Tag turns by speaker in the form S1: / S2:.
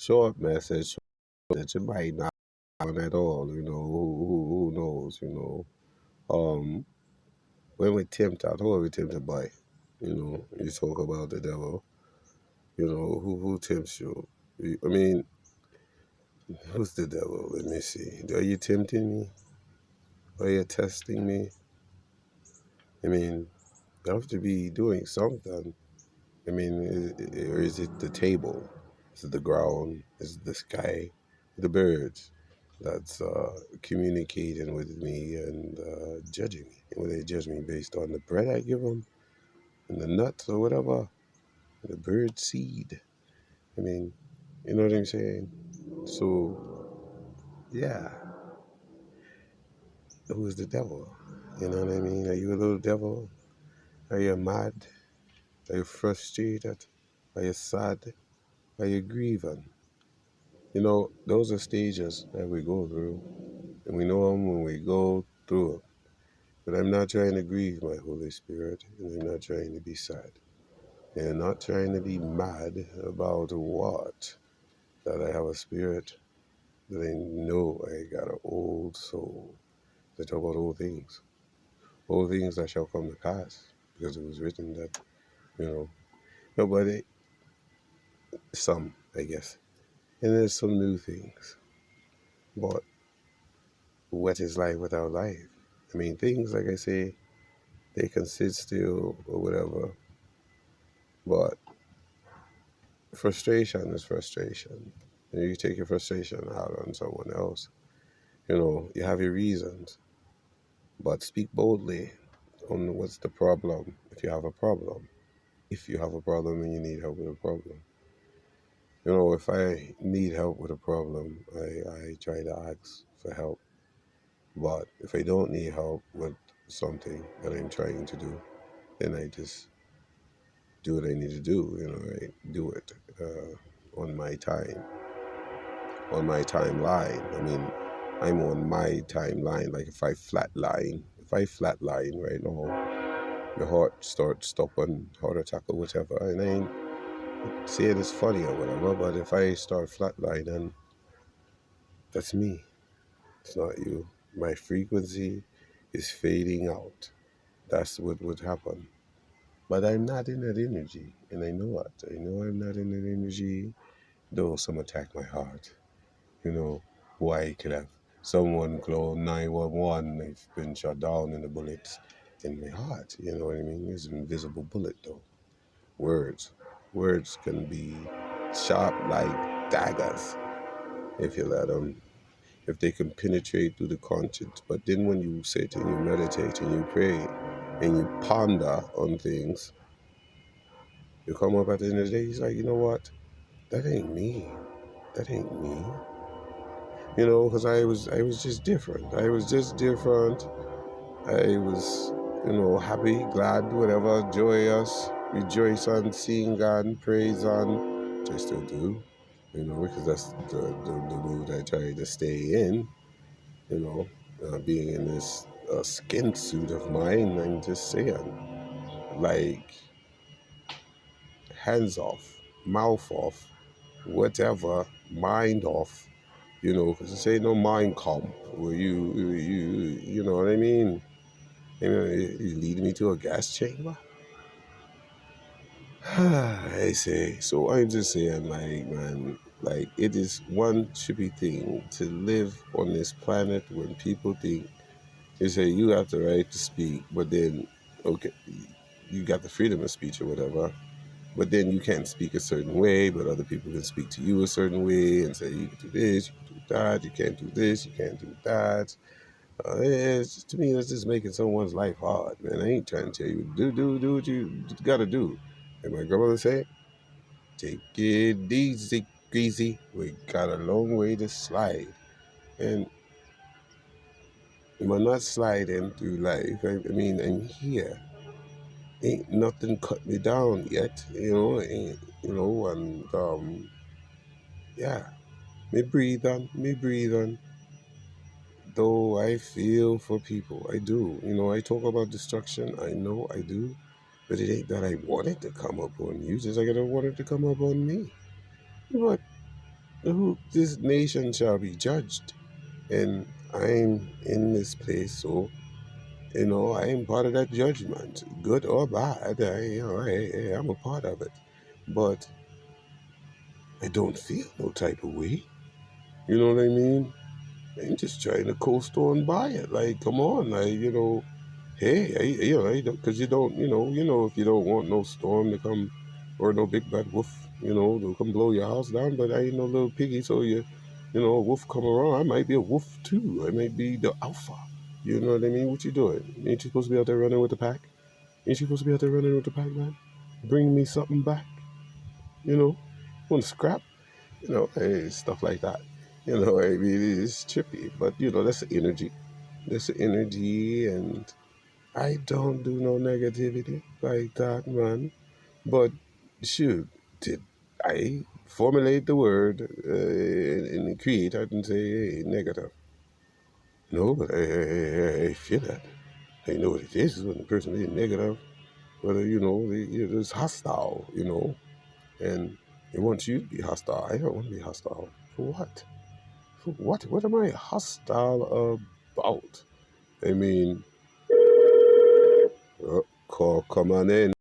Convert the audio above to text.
S1: short message that you might not want at all. Who knows? When we tempt out, who are we tempted by? You talk about the devil. Who tempts you? I mean, who's the devil? Let me see. Are you tempting me? Are you testing me? I mean, you have to be doing something. I mean, or is it the table? Is it the ground? Is it the sky? The birds that's communicating with me and judging me? Will they judge me based on the bread I give them and the nuts or whatever? The bird seed. I mean, you know what I'm saying? So, yeah, who's the devil? You know what I mean? Are you a little devil? Are you mad? Are you frustrated? Are you sad? Are you grieving? Those are stages that we go through, and we know them when we go through them. But I'm not trying to grieve my Holy Spirit, and I'm not trying to be sad, and I'm not trying to be mad about what, that I have a spirit, that I know I got an old soul. They talk about old things that shall come to pass, because it was written that, nobody, some, I guess. And there's some new things. But what is life without life? I mean, things, like I say, they can sit still or whatever, but frustration is frustration. You take your frustration out on someone else. You have your reasons, but speak boldly on what's the problem if you have a problem. If you have a problem and you need help with a problem. If I need help with a problem, I try to ask for help. But if I don't need help with something that I'm trying to do, then I just do what I need to do. I do it on my time, on my timeline. I mean, I'm on my timeline. Like if I flatline right now, my heart starts stopping, heart attack or whatever. And I ain't saying it's funny or whatever, but if I start flatlining, that's me. It's not you. My frequency is fading out. That's what would happen. But I'm not in that energy, and I know it. I know I'm not in that energy, though some attack my heart. Why could have someone call 911? I've been shot down and the bullets in my heart. You know what I mean? It's an invisible bullet, though. Words. Words can be sharp like daggers if you let them, if they can penetrate through the conscience. But then when you sit and you meditate and you pray and you ponder on things, you come up at the end of the day, he's like, you know what? That ain't me. That ain't me. Because I was just different. I was just different. I was, happy, glad, whatever, joyous, rejoice on seeing God and praise on, which I still do, because that's the mood I try to stay in, you know, being in this skin suit of mine. I'm just saying, like, hands off, mouth off, whatever, mind off, because this ain't no mind comp where you know what I mean? You leading me to a gas chamber? I say, so I'm just saying, like, man, like, it is one trippy thing to live on this planet when people think, they say you have the right to speak, but then, okay, you got the freedom of speech or whatever, but then you can't speak a certain way, but other people can speak to you a certain way and say, you can do this, you can do that, you can't do this, you can't do that. To me, that's just making someone's life hard, man. I ain't trying to tell you, do what you gotta do. And my grandmother say, take it easy, greasy. We got a long way to slide. And I'm not sliding through life. I mean, I'm here. Ain't nothing cut me down yet, and yeah, me breathe on. Though I feel for people, I do. I talk about destruction, I know I do, but it ain't that I want it to come up on you, just like I don't want it to come up on me. But Who this nation shall be judged. And I'm in this place, so I am part of that judgment, good or bad. I'm a part of it, but I don't feel no type of way. You know what I mean? I'm just trying to coast on by it. Like, come on, like hey, because if you don't want no storm to come or no big bad wolf, to come blow your house down. But I ain't no little piggy, so a wolf come around. I might be a wolf too. I might be the alpha. You know what I mean? What you doing? Ain't you supposed to be out there running with the pack? Ain't you supposed to be out there running with the pack, man? Bring me something back. Want to scrap? Hey, stuff like that. I mean, it's trippy, but that's the energy. That's the energy, and I don't do no negativity like that, man. But shoot, did I formulate the word and create? I didn't say hey, negative. No, but I feel that. I know what it is when the person is negative, whether it's hostile, and they want you to be hostile. I don't want to be hostile. For what? For what? What am I hostile about? I mean, call, come on in.